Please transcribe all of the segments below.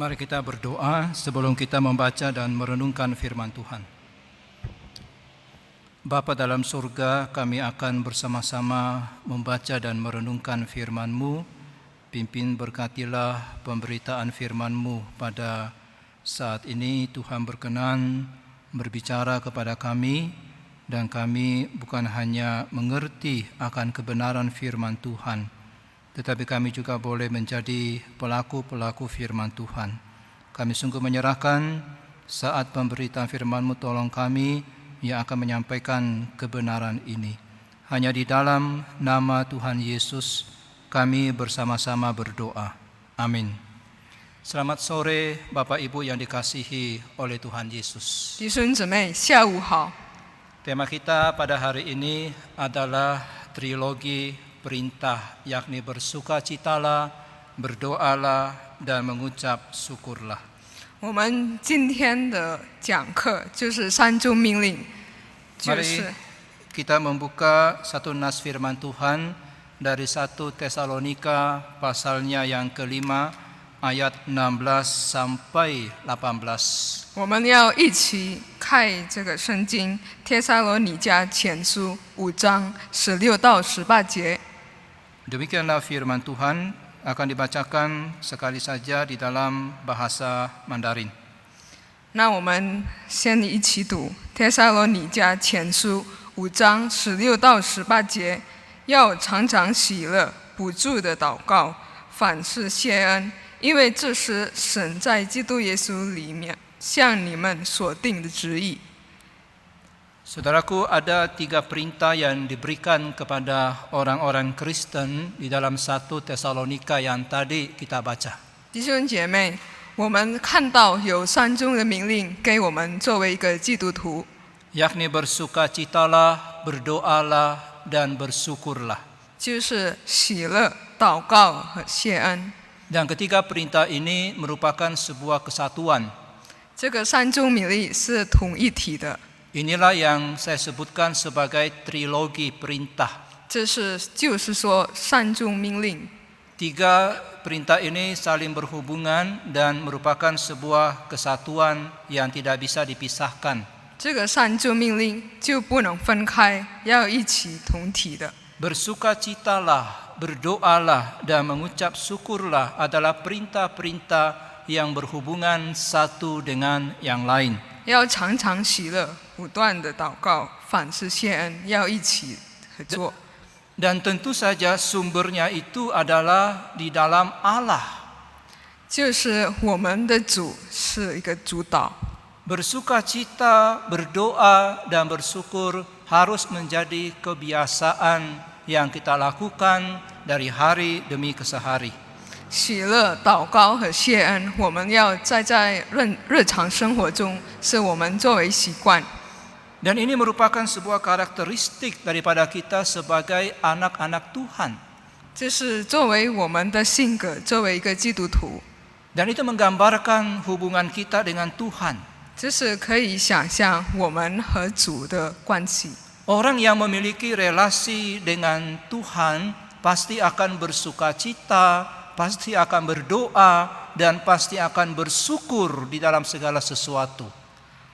Mari kita berdoa sebelum kita membaca dan merenungkan firman Tuhan. Bapa dalam surga, kami akan bersama-sama membaca dan merenungkan firman-Mu. Pimpin berkatilah pemberitaan firman-Mu pada saat ini. Tuhan berkenan berbicara kepada kami, dan kami bukan hanya mengerti akan kebenaran firman Tuhan, tetapi kami juga boleh menjadi pelaku-pelaku firman Tuhan. Kami sungguh menyerahkan saat pemberitaan firman-Mu, tolong kami yang akan menyampaikan kebenaran ini. Hanya di dalam nama Tuhan Yesus kami bersama-sama berdoa. Amin. Selamat sore Bapak Ibu yang dikasihi oleh Tuhan Yesus. 弟兄姊妹，下午好。 Tema kita pada hari ini adalah trilogi perintah, yakni bersukacitalah, berdoalah, dan mengucap syukurlah. 我们今天的讲课就是三中命令，就 Mari 是 kita membuka satu nas firman Tuhan dari 1 Tesalonika pasalnya yang kelima ayat 16 sampai 18. 我们要一起看这个圣经《帖撒罗尼迦前书》5章16到18节。 Demikianlah firman Tuhan akan dibacakan sekali saja di dalam bahasa Mandarin. 那我们先一起读《帖撒罗尼迦前书》5章16到18节，要常常喜乐，不住的祷告，凡事谢恩，因为这是神在基督耶稣里面向你们所定的旨意。 Saudaraku, ada 3 perintah yang diberikan kepada orang-orang Kristen di dalam 1 Tesalonika yang tadi kita baca. 弟兄姐妹，我们看到有三中的命令给我们作为一个基督徒， Yakni bersukacitalah, berdoalah, dan bersyukurlah. 就是喜乐、祷告和谢恩。 Dan ketiga perintah ini merupakan sebuah kesatuan. 这个三中命令是统一体的， Inilah yang saya sebutkan sebagai trilogi perintah. 就是说三中命令。 Tiga perintah ini saling berhubungan dan merupakan sebuah kesatuan yang tidak bisa dipisahkan. 这个三中命令就不能分开，要一起同体的。 Bersukacitalah, berdoalah, dan mengucap syukurlah adalah perintah-perintah yang berhubungan satu dengan yang lain. 要常常喜乐，不断的祷告，凡事谢恩，要一起合作。 Dan tentu saja sumbernya itu adalah di dalam Allah. 就是我们的主是一个主导， Bersukacita, berdoa, dan bersyukur harus menjadi kebiasaan yang kita lakukan dari hari demi kesehari. 喜乐、祷告和谢恩，我们要在日常生活中，是我们作为习惯。 Dan ini merupakan sebuah karakteristik daripada kita sebagai anak-anak Tuhan. 这是作为我们的性格，作为一个基督徒， Dan itu menggambarkan hubungan kita dengan Tuhan. 这是可以想象我们和主的关系。 Orang yang memiliki relasi dengan Tuhan pasti akan bersukacita, pasti akan berdoa, dan pasti akan bersyukur di dalam segala sesuatu.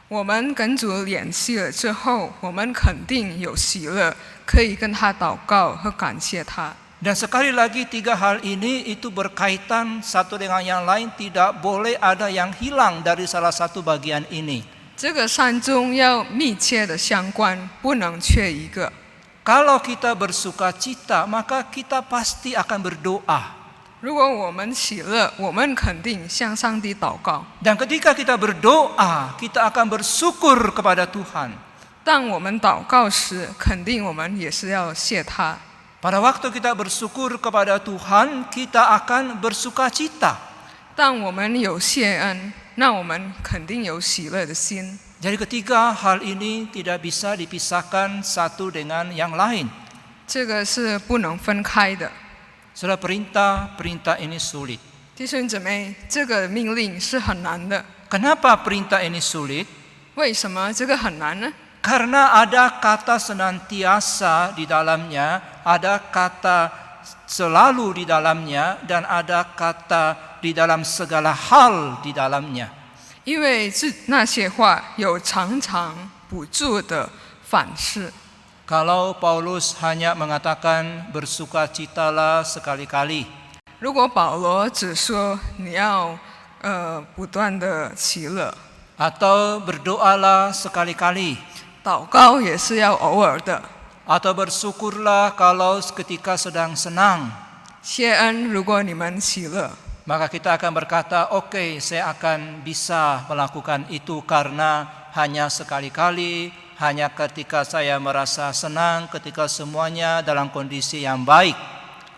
我们跟主联系了之后，我们肯定有喜乐，可以跟他祷告和感谢他。 Dan sekali lagi 3 hal ini itu berkaitan satu dengan yang lain, tidak boleh ada yang hilang dari salah satu bagian ini. 这个三中要密切的相关，不能缺一个。 Kalau kita bersukacita, maka kita pasti akan berdoa. 如果我们喜乐，我们肯定向上帝祷告。 Dan ketika kita berdoa, kita akan bersyukur kepada Tuhan. 当我们祷告时，肯定我们也是要谢他。 Pada waktu kita bersyukur kepada Tuhan, kita akan bersukacita. 当我们有谢恩，那我们肯定有喜乐的心。 Jadi ketiga hal ini tidak bisa dipisahkan satu dengan yang lain. 这个是不能分开的。 Saudara, perintah ini sulit. 弟兄姊妹，这个命令是很难的。 Kenapa perintah ini sulit? 为什么这个很难呢？ Karena ada kata senantiasa di dalamnya, ada kata selalu di dalamnya dan ada kata di dalam segala hal di dalamnya. 因为那些话有常常不住的反式。 Kalau Paulus hanya mengatakan bersukacitalah sekali-kali, 如果保罗只说你要不断的喜乐， atau berdoalah sekali-kali, 祷告也是要偶尔的。 atau bersyukurlah kalau ketika sedang senang, 谢恩，如果你们喜乐， maka kita akan berkata, oke, saya akan bisa melakukan itu karena hanya sekali-kali, hanya ketika saya merasa senang, ketika semuanya dalam kondisi yang baik.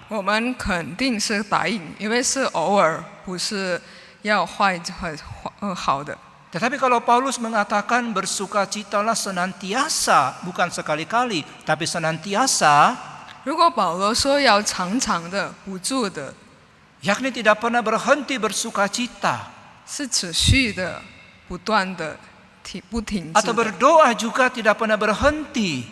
我们肯定是答应，因为是偶尔，不是要好的。 Tetapi kalau Paulus mengatakan bersukacitalah senantiasa, bukan sekali-kali, tapi senantiasa, 如果保罗说要常常的、不住的， yakni tidak pernah berhenti bersukacita, 是持续的、不断的、不停止 atau 的。 berdoa juga tidak pernah berhenti,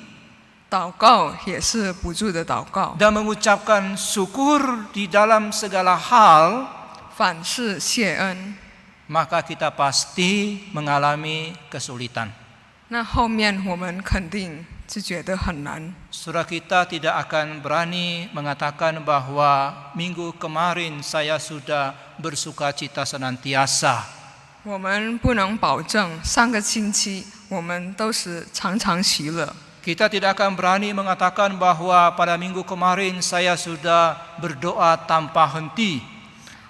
祷告也是不住的祷告， dan mengucapkan syukur di dalam segala hal, 反是谢恩。 maka kita pasti mengalami kesulitan. 那后面我们肯定是觉得很难。 Saudara kita tidak akan berani mengatakan bahwa minggu kemarin saya sudah bersukacita senantiasa. 我们不能保证上个星期我们都是常常喜乐。 Kita tidak akan berani mengatakan bahwa pada minggu kemarin saya sudah berdoa tanpa henti.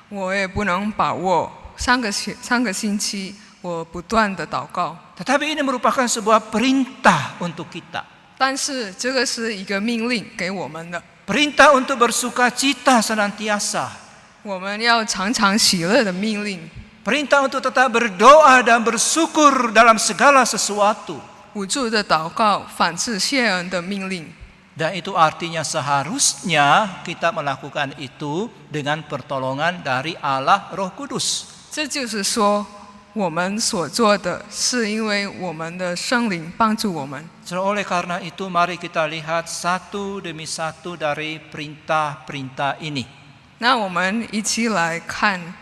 我也不能把握上个星期我不断的祷告。 Tetapi ini merupakan sebuah perintah untuk kita. 但是这个是一个命令给我们的， Perintah untuk bersukacita senantiasa. 我们要常常喜乐的命令。 Perintah untuk tetap berdoa dan bersyukur dalam segala sesuatu. 不住的祷告，反是谢恩的命令。 Dan itu artinya seharusnya kita melakukan itu dengan pertolongan dari Allah Roh Kudus. 这就是说，我们所做的是因为我们的圣灵帮助我们。 Oleh karena itu mari kita lihat satu demi satu dari perintah-perintah ini. 那我们一起来看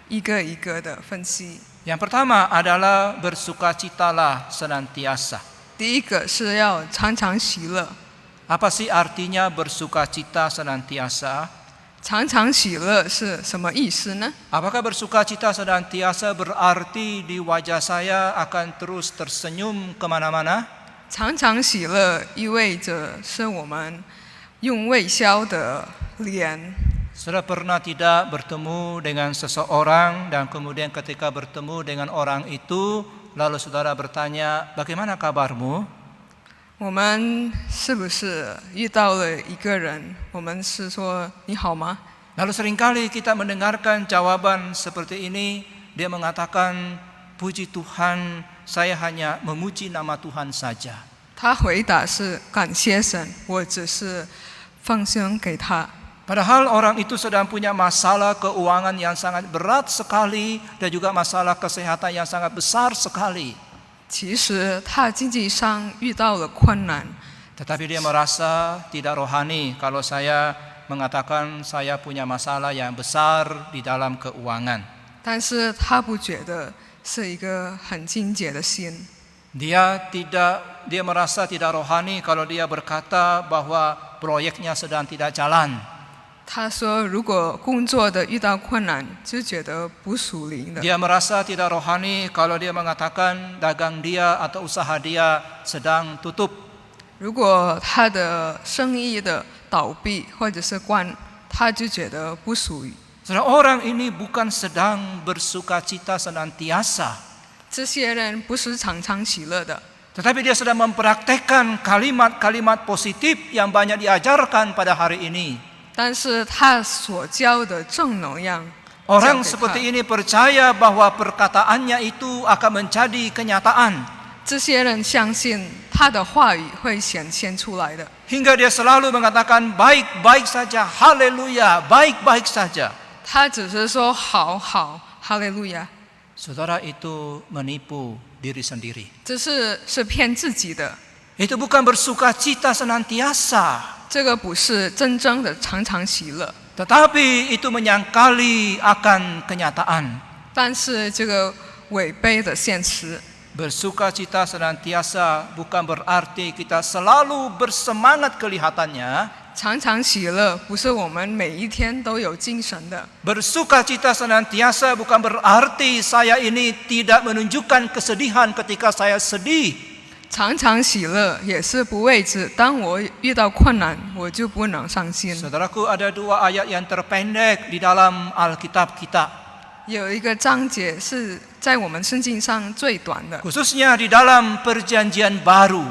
一个一个的分析。 Yang pertama adalah bersukacitalah senantiasa. 第一个是要常常喜乐。 Apa sih artinya bersukacita senantiasa? 常常喜乐是什么意思呢？ Apakah bersukacita senantiasa berarti di wajah saya akan terus tersenyum kemana-mana? 常常喜乐意味着是我们用微笑的脸。 Saudara pernah tidak bertemu dengan seseorang dan kemudian ketika bertemu dengan orang itu lalu saudara bertanya, bagaimana kabarmu? 我们是不是遇到了一个人，我们是说你好吗？ Lalu seringkali kita mendengarkan jawaban seperti ini, dia mengatakan, puji Tuhan, saya hanya memuji nama Tuhan saja. 他回答是感谢神，我只是奉献给他。 Padahal orang itu sedang punya masalah keuangan yang sangat berat sekali dan juga masalah kesehatan yang sangat besar sekali. 其实他经济上遇到了困难， Tetapi dia merasa tidak rohani kalau saya mengatakan saya punya masalah yang besar di dalam keuangan. 但是他不觉得是一个很精简的心。 Dia merasa tidak rohani kalau dia berkata bahwa proyeknya sedang tidak jalan. 他说，如果工作的遇到困难，就觉得不属灵的。 Dia merasa tidak rohani kalau dia mengatakan dagang dia atau usaha dia sedang tutup. 如果他的生意的倒闭或者是关，他就觉得不属于。 Saudara, orang ini bukan sedang bersukacita senantiasa, 这些人不是常常喜乐的， tetapi dia sedang mempraktekkan kalimat-kalimat positif yang banyak diajarkan pada hari ini. 但是他所教的正能量， Orang seperti ini percaya bahwa perkataannya itu akan menjadi kenyataan. 这些人相信他的话语会显现出来的。 Hingga dia selalu mengatakan baik-baik saja, haleluya, baik-baik saja. 他只是说好好，哈利路亚。 Saudara, itu menipu diri sendiri. 这是骗自己的， Itu bukan bersukacita senantiasa. 这个不是真正的常常喜乐， tetapi itu menyangkali akan kenyataan. 但是这个违背的现实。 Bersukacita senantiasa bukan berarti kita selalu bersemangat kelihatannya. 常常喜乐不是我们每一天都有精神的。 Bersukacita senantiasa bukan berarti saya ini tidak menunjukkan kesedihan ketika saya sedih. 常常喜乐也是不为止，当我遇到困难，我就不能伤心。 Saudaraku, ada 2 ayat yang terpendek di dalam Alkitab kita. 有一个章节是在我们圣经上最短的， Khususnya di dalam Perjanjian Baru.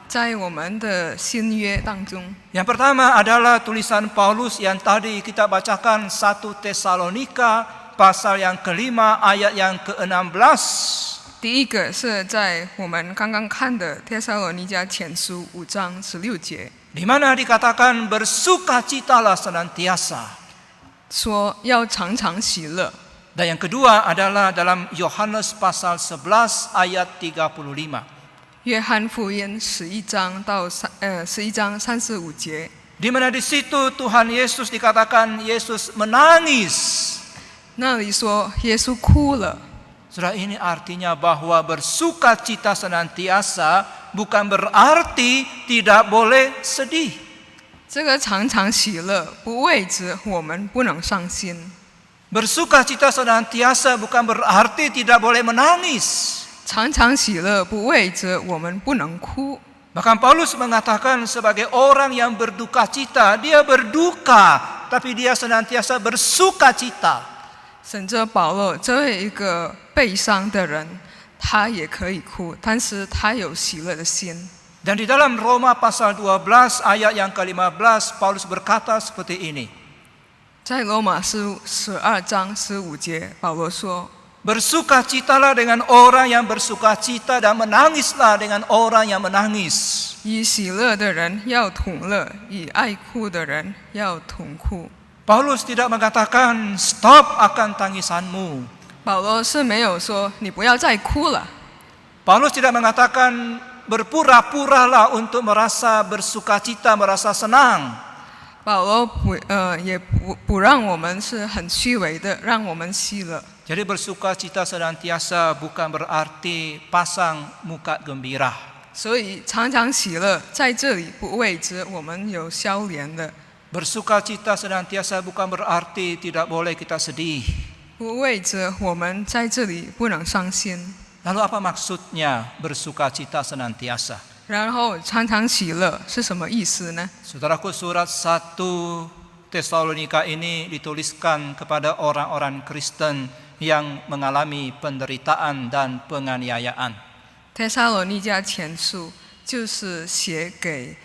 在我们的新约当中。 Yang pertama adalah tulisan Paulus yang tadi kita bacakan 1 Tesalonika pasal yang kelima ayat yang ke-16. 第一个是在我们刚刚看的帖撒罗尼迦前书5章16节， Di mana dikatakan bersukacitalah senantiasa. 说要常常喜乐。 Dan yang kedua adalah dalam Yohanes pasal 11 ayat 35. 约翰福音11章35节， Di mana di situ Tuhan Yesus dikatakan Yesus menangis. 那里说耶稣哭了。 Saudara, ini artinya bahwa bersukacita senantiasa bukan berarti tidak boleh sedih. 这个常常喜乐不为止我们不能伤心， Bersukacita senantiasa bukan berarti tidak boleh menangis. 常常喜乐不为止我们不能哭。 Bahkan Paulus mengatakan sebagai orang yang berduka cita, dia berduka, tapi dia senantiasa bersukacita. 甚至保罗这位一个悲伤的人，他也可以哭，但是他有喜乐的心。 Dan di dalam Roma pasal 12 ayat yang ke-15 Paulus berkata seperti ini. 在罗马书12章15节，保罗说： Bersukacitalah dengan orang yang bersukacita dan menangislah dengan orang yang menangis. 以喜乐的人要同乐，以爱哭的人要同哭。 Paulus tidak mengatakan stop akan tangisanmu. 保罗是没有说你不要再哭了， Paulus tidak mengatakan berpura-puralah untuk merasa bersukacita, merasa senang. 保罗也不让我们是很虚伪的，让我们喜乐。 Jadi bersukacita senantiasa bukan berarti pasang muka gembira. 所以常常喜乐在这里不为止我们有消怜的， Bersukacita senantiasa bukan berarti tidak boleh kita sedih. 不为止我们在这里不能伤心。 Lalu apa maksudnya bersukacita senantiasa? 然后常常喜乐是什么意思呢？ Saudaraku, surat 1 Tesalonika ini dituliskan kepada orang-orang Kristen yang mengalami penderitaan dan penganiayaan. 帖撒罗尼迦前书就是写给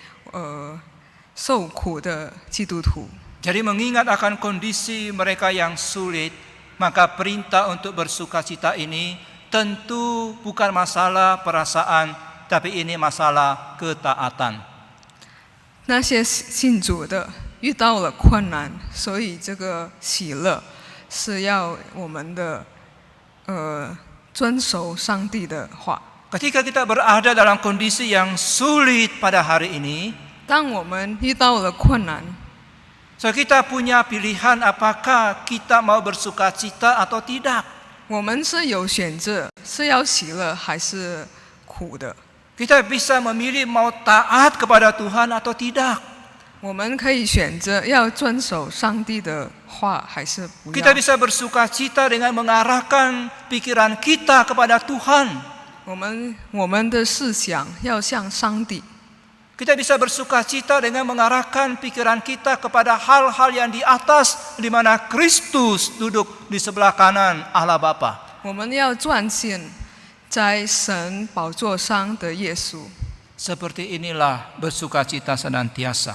受苦的基督徒。 Jadi mengingat akan kondisi mereka yang sulit, maka perintah untuk bersukacita ini tentu bukan masalah perasaan, tapi ini masalah ketaatan. 那些信主的遇到了困难，所以这个喜乐是要我们的遵守上帝的话。 Ketika kita berada dalam kondisi yang sulit pada hari ini, 当我们遇到了困难， so kita punya pilihan apakah kita mau bersukacita atau tidak. 我们是有选择，是要喜乐还是苦的。 Kita bisa memilih mau taat kepada Tuhan atau tidak. 我们可以选择要遵守上帝的话，还是不 Kita 要。 bisa bersukacita dengan mengarahkan pikiran kita kepada Tuhan. 我们的思想要向上帝。 Kita bisa bersukacita dengan mengarahkan pikiran kita kepada hal-hal yang di atas, di mana Kristus duduk di sebelah kanan Allah Bapa. 我们要专心在神宝座上的耶稣。 Seperti inilah bersukacita senantiasa.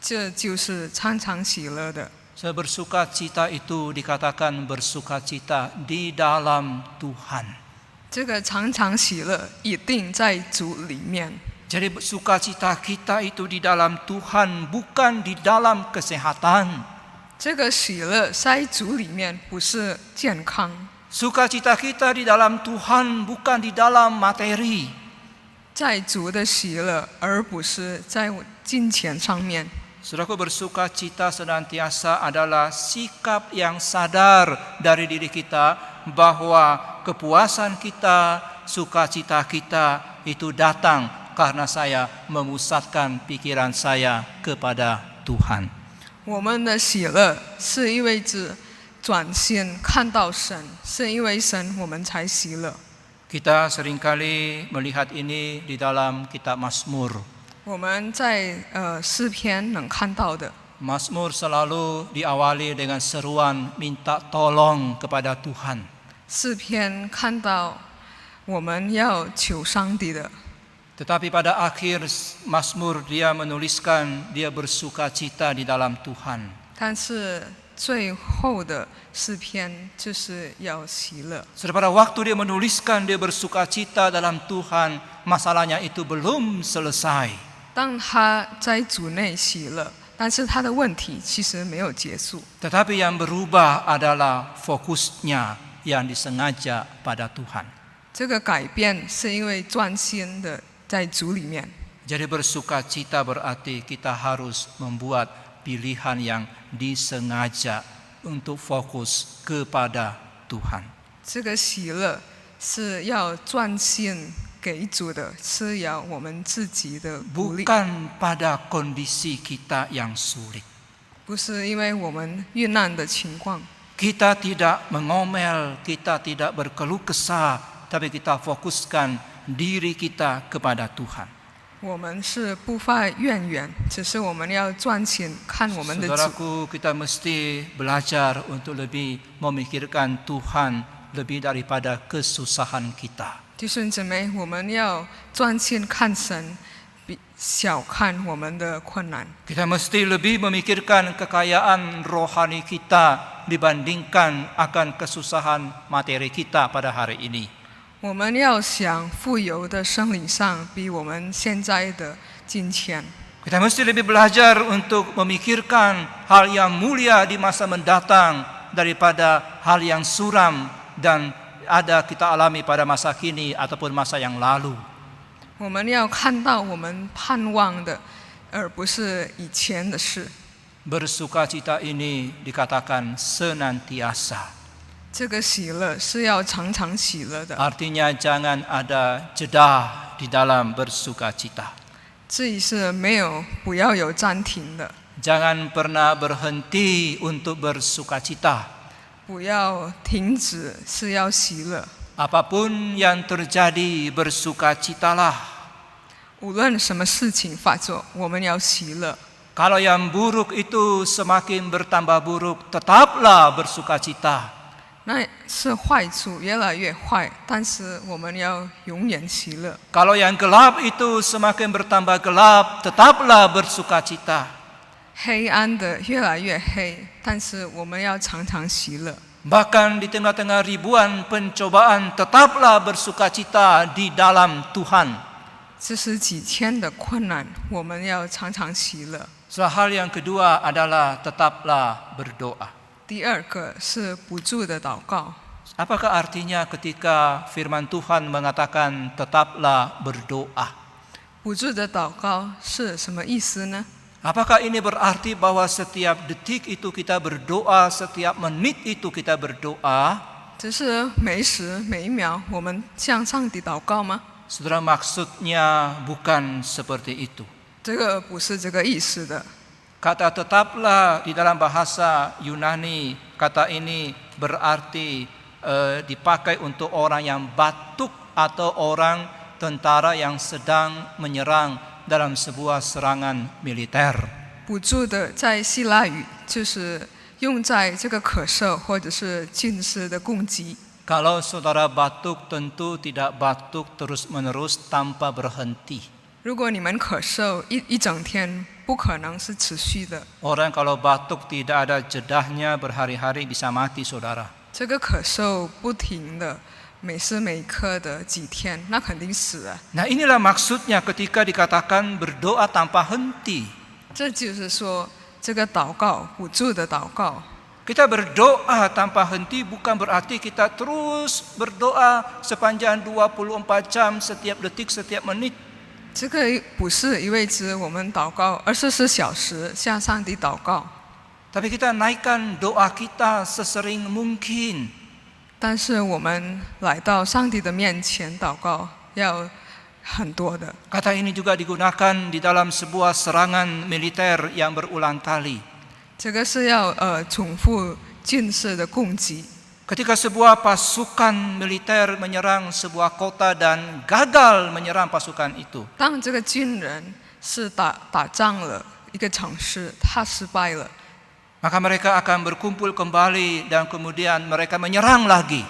这就是常常喜乐的。 Bersukacita itu dikatakan bersukacita di dalam Tuhan. 这个常常喜乐一定在主里面。 Jadi sukacita kita itu di dalam Tuhan, bukan di dalam kesehatan. 这个喜乐在主里面，不是健康。 Sukacita kita di dalam Tuhan, bukan di dalam materi. 在主的喜乐，而不是在金钱上面。Saudaraku, bersukacita senantiasa adalah sikap yang sadar dari diri kita bahwa kepuasan kita, sukacita kita itu datang karena saya memusatkan pikiran saya kepada Tuhan. 我们的喜乐是因为只转心看到神，是因为神我们才喜乐。 Kita seringkali melihat ini di dalam kitab Mazmur. 我们在诗篇能看到的， Mazmur selalu diawali dengan seruan minta tolong kepada Tuhan. 诗篇看到我们要求上帝的， Tetapi pada akhir Mazmur dia menuliskan dia bersukacita di dalam Tuhan. 但是最后的诗篇就是要喜乐。 Pada waktu dia menuliskan dia bersukacita dalam Tuhan, masalahnya itu belum selesai. 当他在主内喜乐，但是他的问题其实没有结束。 Tetapi yang berubah adalah fokusnya yang disengaja pada Tuhan. 这个改变是因为专心的在主里面。 Jadi bersukacita berarti kita harus membuat pilihan yang disengaja untuk fokus kepada Tuhan. 这个喜乐是要专心给主的，是要我们自己的鼓励， Bukan pada kondisi kita yang sulit. 不是因为我们遇难的情况。 Kita tidak mengomel, kita tidak berkeluh kesah, tapi kita fokuskan diri kita kepada Tuhan. 我们是不发怨言，只是我们要专心看我们的主。 Saudaraku, kita mesti belajar untuk lebih memikirkan Tuhan lebih daripada kesusahan kita. 弟兄姊妹，我们要专心看神，比小看我们的困难。 Kita mesti lebih memikirkan kekayaan rohani kita dibandingkan akan kesusahan materi kita pada hari ini. 我们要想富有的生理上，比我们现在的金钱。 Kita mesti lebih belajar untuk memikirkan hal yang mulia di masa mendatang daripada hal yang suram dan ada kita alami pada masa kini ataupun masa yang lalu. 我们要看到我们盼望的，而不是以前的事。 Bersukacita ini dikatakan senantiasa. 这个喜乐是要常常喜乐的， Artinya jangan ada jeda di dalam bersukacita. 这里是没有不要有暂停的， Jangan pernah berhenti untuk bersukacita. 不要停止，是要喜乐。 Apapun yang terjadi, bersukacitalah. 无论什么事情发作，我们要喜乐。 Kalau yang buruk itu semakin bertambah buruk, tetaplah bersukacita. 那是坏处越来越坏，但是我们要永远喜乐。 Kalau yang gelap itu semakin bertambah gelap, tetaplah bersukacita. 黑暗的越来越黑，但是我们要常常喜乐。 Bahkan di tengah-tengah ribuan pencobaan, tetaplah bersukacita di dalam Tuhan. 这是几天的困难，我们要常常喜乐。 Hal yang kedua adalah tetaplah berdoa. 第二个是不住的祷告。 Apakah artinya ketika firman Tuhan mengatakan tetaplah berdoa? 不住的祷告是什么意思呢？ Apakah ini berarti bahwa setiap detik itu kita berdoa, setiap menit itu kita berdoa? 只是每时每秒我们向上帝祷告吗？ Saudara, maksudnya bukan seperti itu. 这个不是这个意思的。 Kata tetaplah di dalam bahasa Yunani, kata ini berarti dipakai untuk orang yang batuk atau orang tentara yang sedang menyerang dalam sebuah serangan militer. 不住的在希腊语就是用在这个咳嗽或者是近视的攻击。 Kalau saudara batuk, tentu tidak batuk terus-menerus tanpa berhenti. 如果你们咳嗽一整天，不可能是持续的。 Orang kalau batuk tidak ada jedahnya berhari-hari bisa mati, saudara. 这个咳嗽不停的，每时每刻的几天，那肯定死了。 Nah, inilah maksudnya ketika dikatakan berdoa tanpa henti. 这就是说，这个祷告不住的祷告。 Kita berdoa tanpa henti bukan berarti kita terus berdoa sepanjang 24 jam setiap detik, setiap menit. 这个不是一味之我们祷告24小时向上帝祷告， Tapi kita naikkan doa kita sesering mungkin. 但是我们来到上帝的面前祷告要很多的。 Kata ini juga digunakan di dalam sebuah serangan militer yang berulang kali. 这个是要重复军事的攻击。 Ketika sebuah pasukan militer menyerang sebuah kota dan gagal menyerang pasukan itu, 当这个军人是打仗了一个城市，他失败了， maka mereka akan berkumpul kembali dan kemudian mereka menyerang lagi.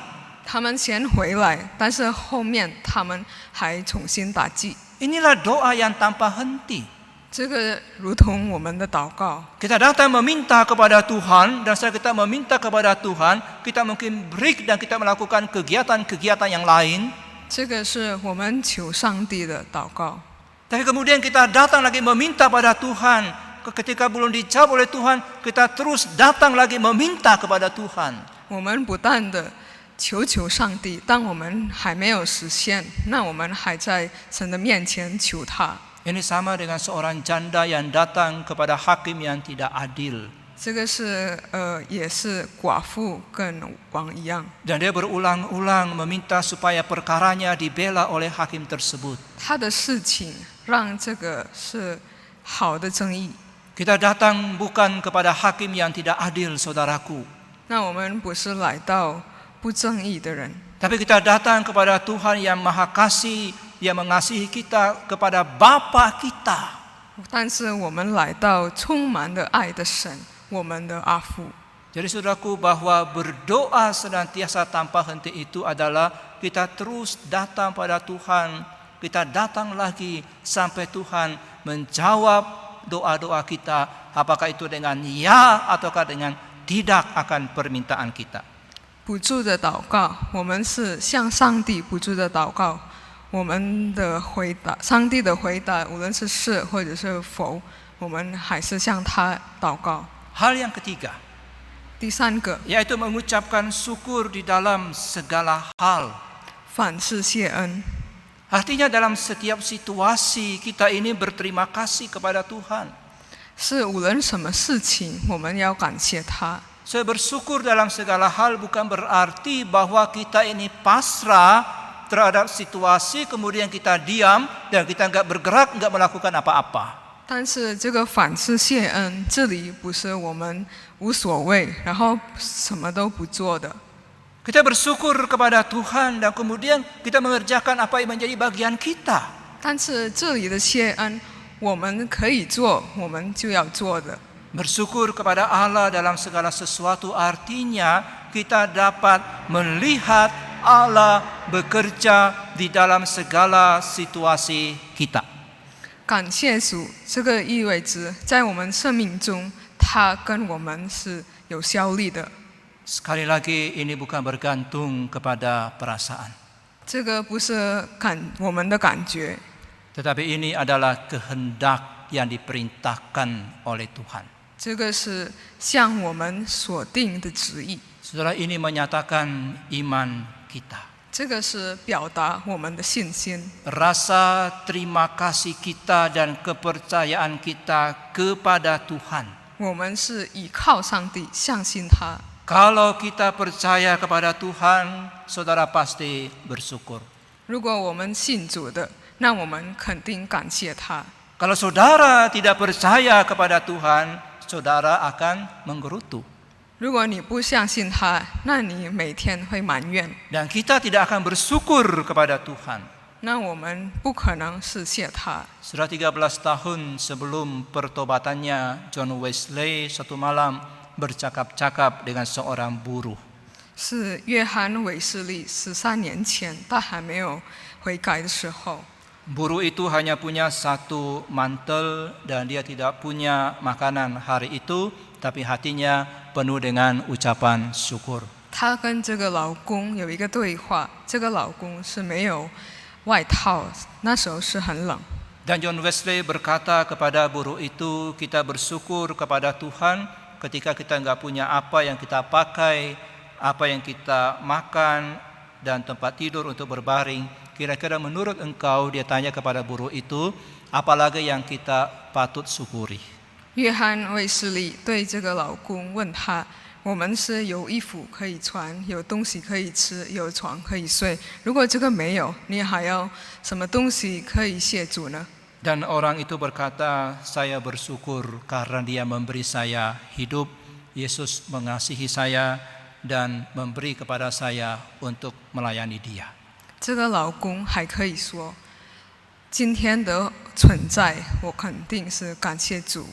他们先回来，但是后面他们还重新打击。 Inilah doa yang tanpa henti. 这个如同我们的祷告， Kita datang meminta kepada Tuhan, dan saat kita meminta kepada Tuhan, kita mungkin break dan kita melakukan kegiatan-kegiatan yang lain. 这个是我们求上帝的祷告。 Tapi kemudian kita datang lagi meminta pada Tuhan. Ketika belum dijawab oleh Tuhan, kita terus datang lagi meminta kepada Tuhan. 我们不断的求上帝，当我们还没有实现，那我们还在神的面前求他。 Ini sama dengan seorang janda yang datang kepada hakim yang tidak adil. 这个是也是寡妇跟王一样， Dan dia berulang-ulang meminta supaya perkaranya dibela oleh hakim tersebut. 他的事情让这个是好的正义。 Kita datang bukan kepada hakim yang tidak adil, saudaraku. 那我们不是来到不正义的人， Tapi kita datang kepada Tuhan yang Maha Kasih, yang mengasihi kita, kepada Bapa kita. 但是我们来到充满了爱的神，我们的阿父。 Jadi saudaraku, bahwa berdoa senantiasa tanpa henti itu adalah kita terus datang pada Tuhan, kita datang lagi sampai Tuhan menjawab doa-doa kita, apakah itu dengan ya ataukah dengan tidak akan permintaan kita. 不住的祷告，我们是向上帝不住的祷告，我们的回答，上帝的回答，无论是是或者是否，我们还是向他祷告。 Hal yang ketiga, 第三个， yaitu mengucapkan syukur di dalam segala hal. 凡事谢恩， Artinya dalam setiap situasi kita ini berterima kasih kepada Tuhan. 是无论什么事情，我们要感谢他。 Saya bersyukur dalam segala hal bukan berarti bahwa kita ini pasrah terhadap situasi, kemudian kita diam dan kita nggak bergerak, nggak melakukan apa-apa. 但是这个凡事谢恩，这里不是我们无所谓，然后什么都不做的。 Kita bersyukur kepada Tuhan dan kemudian kita mengerjakan apa yang menjadi bagian kita. 但是这里的谢恩，我们可以做，我们就要做的。 Bersyukur kepada Allah dalam segala sesuatu artinya kita dapat melihat Allah bekerja di dalam segala situasi kita. 感谢主，这个意味着在我们生命中，他跟我们是有效力的。 Sekali lagi ini bukan bergantung kepada perasaan. 这个不是我们的感觉， Tetapi ini adalah kehendak yang diperintahkan oleh Tuhan. 这个是向我们所定的旨意。 Saudara, ini menyatakan iman kita. 这个是表达我们的信心， Rasa terima kasih kita dan kepercayaan kita kepada Tuhan. 我们是依靠上帝，相信他。 Kalau kita percaya kepada Tuhan, saudara pasti bersyukur. 如果我们信主的，那我们肯定感谢他。 Kalau saudara tidak percaya kepada Tuhan, saudara akan menggerutu. 如果你不相信他，那你每天会埋怨。 Dan kita tidak akan bersyukur kepada Tuhan. 那我们不可能是谢他。 Sudah 13 tahun sebelum pertobatannya, John Wesley satu malam bercakap-cakap dengan seorang buruh. 是约翰韦斯利13年前，他还没有悔改的时候， Buruh itu hanya punya satu mantel dan dia tidak punya makanan hari itu, tapi hatinya penuh dengan ucapan syukur. 他跟这个老公有一个对话，这个老公是没有外套，那时候是很冷。 Dan John Wesley berkata kepada buruh itu, kita bersyukur kepada Tuhan ketika kita nggak punya apa yang kita pakai, apa yang kita makan, dan tempat tidur untuk berbaring. kira-kira menurut engkau, dia tanya kepada buruh itu, apalagi yang kita patut syukuri? 约翰卫斯理对这个老公问他：“我们是有衣服可以穿，有东西可以吃，有床可以睡。如果这个没有，你还要什么东西可以谢主呢？” Dan orang itu berkata, saya bersyukur karena dia memberi saya hidup. Yesus mengasihi saya dan memberi kepada saya untuk melayani dia. 这个老公还可以说：“今天的存在，我肯定是感谢主。”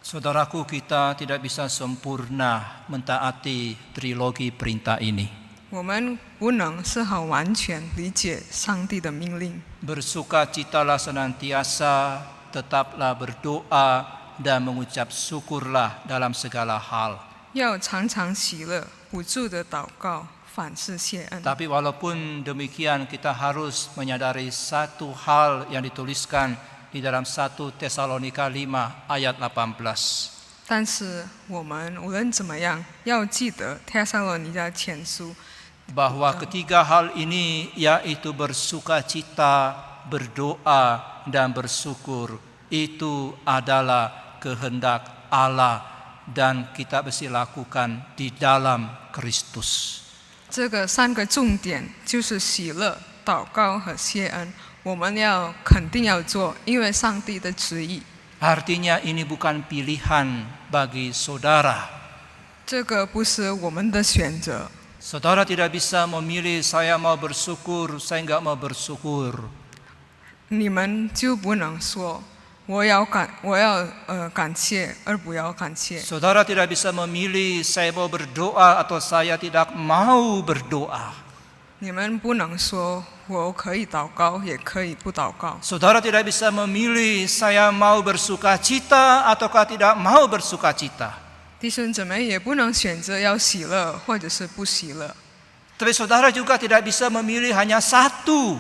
Saudaraku, kita tidak bisa sempurna mentaati trilogi perintah ini. 我们不能是很完全理解上帝的命令。 Bersukacitalah senantiasa, tetaplah berdoa dan mengucap syukurlah dalam segala hal. 要常常喜乐，不住的祷告，凡事谢恩。 Tapi walaupun demikian, kita harus menyadari satu hal yang dituliskan di dalam 1 Tesalonika 5 ayat 18. 但是我们无论怎么样，要记得帖撒罗尼迦前书 Bahwa ketiga hal ini, yaitu bersukacita, berdoa, dan bersyukur, itu adalah kehendak Allah dan kita mesti lakukan di dalam Kristus. 这个三个重点就是喜乐、祷告和谢恩，我们要肯定要做，因为上帝的旨意。 Artinya ini bukan pilihan bagi saudara. 这个不是我们的选择， Saudara tidak bisa memilih saya mau bersyukur, saya enggak mau bersyukur. 你们就不能说我要感谢，而不要感谢。 Saudara tidak bisa memilih saya mau berdoa atau saya tidak mau berdoa. 你们不能说我可以祷告，也可以不祷告。 Saudara tidak bisa memilih saya mau bersukacita ataukah tidak mau bersukacita. 弟兄姊妹也不能选择要喜乐或者是不喜乐。 Tapi saudara juga tidak bisa memilih hanya satu.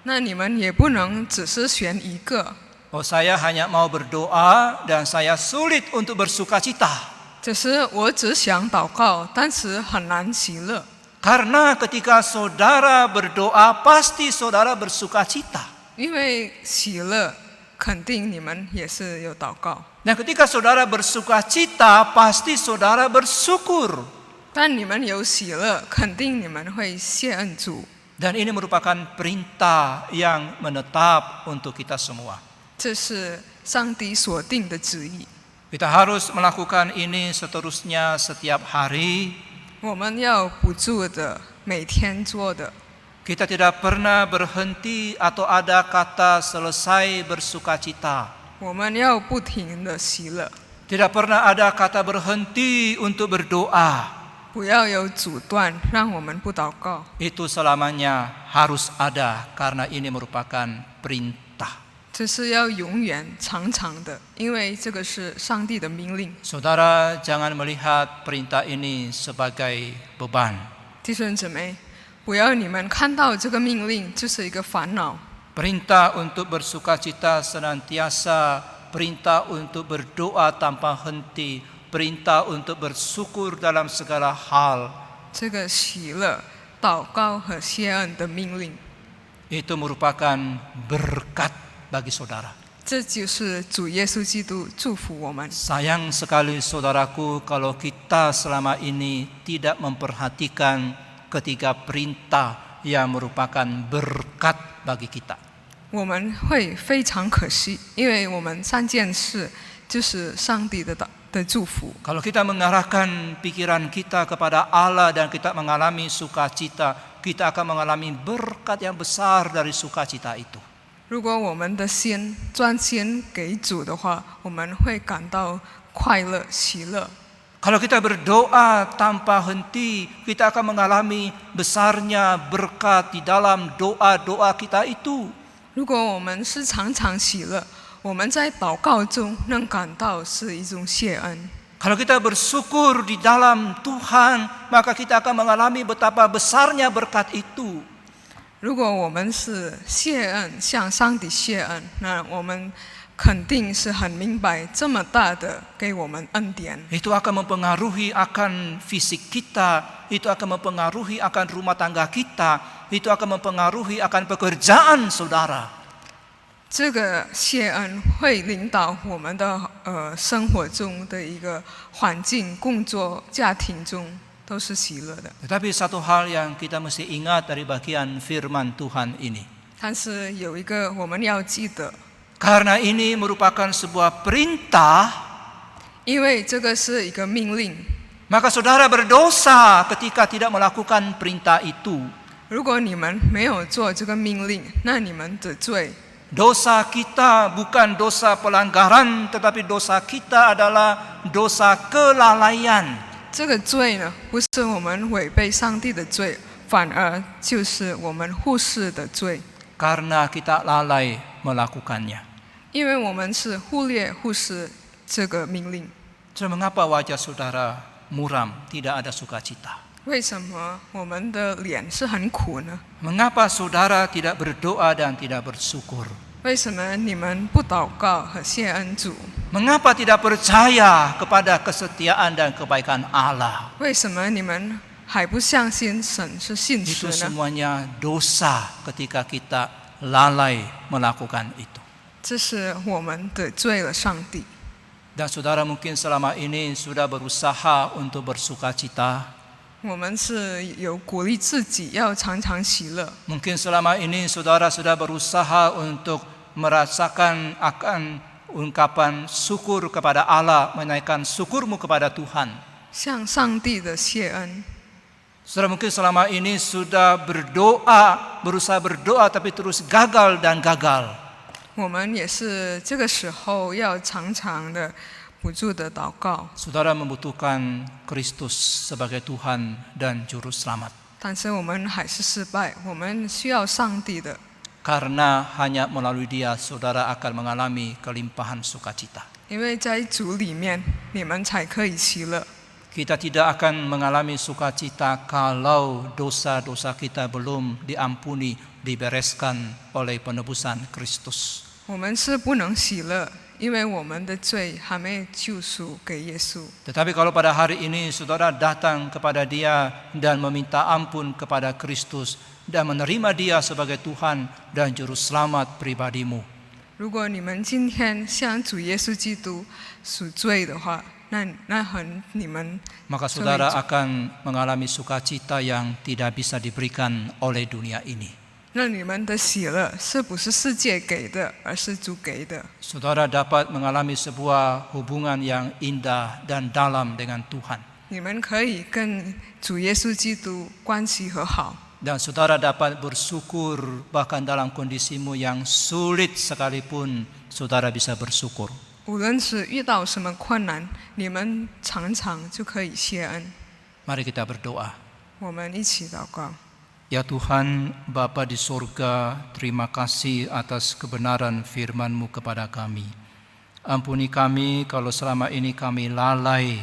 那你们也不能只是选一个， Oh, saya hanya mau berdoa dan saya sulit untuk bersukacita. 只是我只想祷告，但是很难喜乐。 Karena ketika saudara berdoa, pasti saudara bersukacita. 因为喜乐，肯定你们也是有祷告。 Dan ketika saudara bersukacita, pasti saudara bersyukur. 但你们有喜乐，肯定你们会谢恩主。 Dan ini merupakan perintah yang menetap untuk kita semua. 这是上帝所定的旨意。 Kita harus melakukan ini seterusnya setiap hari. 我们要不住的每天做的。 Kita tidak pernah berhenti atau ada kata selesai bersukacita. 我们要不停的喜乐， Tidak pernah ada kata berhenti untuk berdoa. 不要有阻断，让我们不祷告。 Itu selamanya harus ada karena ini merupakan perintah. 这是要永远长长的，因为这个是上帝的命令。 Saudara, jangan melihat perintah ini sebagai beban. 弟兄姊妹，不要你们看到这个命令就是一个烦恼。 Perintah untuk bersukacita senantiasa, perintah untuk berdoa tanpa henti, perintah untuk bersyukur dalam segala hal. 这个喜乐、祷告和谢恩的命令， Itu merupakan berkat bagi saudara. 这就是主耶稣基督祝福我们。 Sayang sekali saudaraku kalau kita selama ini tidak memperhatikan ketiga perintah yang merupakan berkat bagi kita. 我们会非常可惜，因为我们三件事就是上帝的祝福。 Kalau kita mengarahkan pikiran kita kepada Allah dan kita mengalami sukacita, kita akan mengalami berkat yang besar dari sukacita itu. 如果我们的心专心给主的话，我们会感到快乐、喜乐。 Kalau kita berdoa tanpa henti, kita akan mengalami besarnya berkat di dalam doa-doa kita itu. 如果我们是常常喜乐，我们在祷告中能感到是一种谢恩。 Kalau kita bersyukur di dalam Tuhan, maka kita akan mengalami betapa besarnya berkat itu. 如果我们是谢恩，向上帝谢恩，那我们肯定是很明白这么大的给我们恩典。 Itu akan mempengaruhi akan fisik kita, itu akan mempengaruhi akan rumah tangga kita, itu akan mempengaruhi akan pekerjaan saudara. 这个谢恩会领导我们的生活中的一个环境、工作、家庭中都是喜乐的。 Tetapi satu hal yang kita mesti ingat dari bagian firman Tuhan ini. 但是有一个我们要记得， Karena ini merupakan sebuah perintah, 因为这个是一个命令。 maka saudara berdosa ketika tidak melakukan perintah itu. 如果你们没有做这个命令，那你们的罪。 Dosa kita bukan dosa pelanggaran, tetapi dosa kita adalah dosa kelalaian. 这个罪呢，不是我们违背上帝的罪，反而就是我们忽视的罪。 Karena kita lalai melakukannya. 因为我们是忽视这个命令。 So, mengapa wajah saudara muram, tidak ada sukacita? 为什么我们的脸是很苦呢？ Mengapa saudara tidak berdoa dan tidak bersyukur? 为什么你们不祷告和谢恩主？ Mengapa tidak percaya kepada kesetiaan dan kebaikan Allah? 为什么你们还不相信神是信 Itu 实呢？ semuanya dosa ketika kita lalai melakukan itu. 这是我们得罪了上帝。 Dan saudara mungkin selama ini sudah berusaha untuk bersukacita. 我们是有鼓励自己要常常喜乐。 Mungkin selama ini saudara sudah berusaha untuk merasakan akan ungkapan syukur kepada Allah, menaikkan syukurmu kepada Tuhan. 向上帝的谢恩。 Saudara mungkin selama ini sudah berdoa, berusaha berdoa tapi terus gagal dan gagal. 我们也是这个时候要常常的不住的祷告。 Saudara membutuhkan Kristus sebagai Tuhan dan Juru Selamat. 但是我们还是失败，我们需要上帝的， Karena hanya melalui Dia saudara akan mengalami kelimpahan sukacita. 因为在主里面你们才可以喜乐。 Kita tidak akan mengalami sukacita kalau dosa-dosa kita belum diampuni, dibereskan oleh penebusan Kristus. 我们是不能喜乐，因为我们的罪还没有救赎给耶稣。 Tetapi kalau pada hari ini saudara datang kepada Dia dan meminta ampun kepada Kristus dan menerima Dia sebagai Tuhan dan Juru Selamat pribadimu, 如果你们今天向主耶稣基督赎罪的话，那很你们 maka saudara akan mengalami sukacita yang tidak bisa diberikan oleh dunia ini. 那你们的喜乐是不是世界给的，而是主给的？ Saudara dapat mengalami sebuah hubungan yang indah dan dalam dengan Tuhan. 你们可以跟主耶稣基督关系和好， Dan saudara dapat bersyukur bahkan dalam kondisimu yang sulit sekalipun saudara bisa bersyukur. 无论是遇到什么困难，你们常常就可以谢恩。 Mari kita berdoa. 我们一起祷告。 Ya Tuhan, Bapa di sorga, terima kasih atas kebenaran firman-Mu kepada kami. Ampuni kami kalau selama ini kami lalai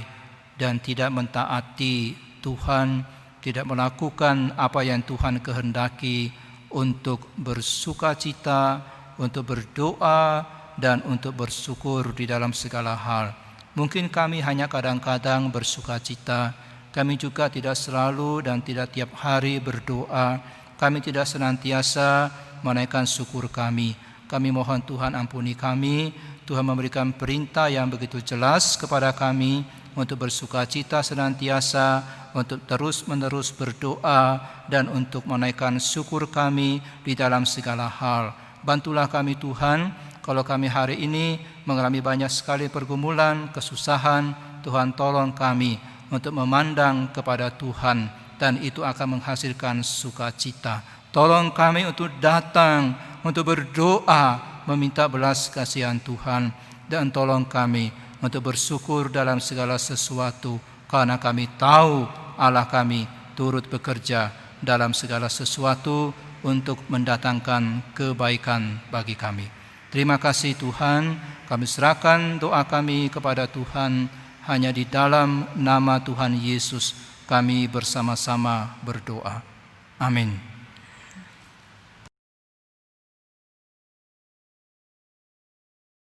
dan tidak mentaati Tuhan, tidak melakukan apa yang Tuhan kehendaki untuk bersukacita, untuk berdoa, dan untuk bersyukur di dalam segala hal. Mungkin kami hanya kadang-kadang bersukacita, kami juga tidak selalu dan tidak tiap hari berdoa, kami tidak senantiasa menaikkan syukur kami. Kami mohon Tuhan ampuni kami, Tuhan memberikan perintah yang begitu jelas kepada kami untuk bersukacita senantiasa, untuk terus-menerus berdoa, dan untuk menaikkan syukur kami di dalam segala hal. Bantulah kami Tuhan, kalau kami hari ini mengalami banyak sekali pergumulan, kesusahan, Tuhan tolong kami untuk memandang kepada Tuhan, dan itu akan menghasilkan sukacita. Tolong kami untuk datang, untuk berdoa, meminta belas kasihan Tuhan, dan tolong kami untuk bersyukur dalam segala sesuatu, karena kami tahu Allah kami turut bekerja dalam segala sesuatu untuk mendatangkan kebaikan bagi kami. Terima kasih Tuhan, kami serahkan doa kami kepada Tuhan. Hanya di dalam nama Tuhan Yesus kami bersama-sama berdoa. Amin.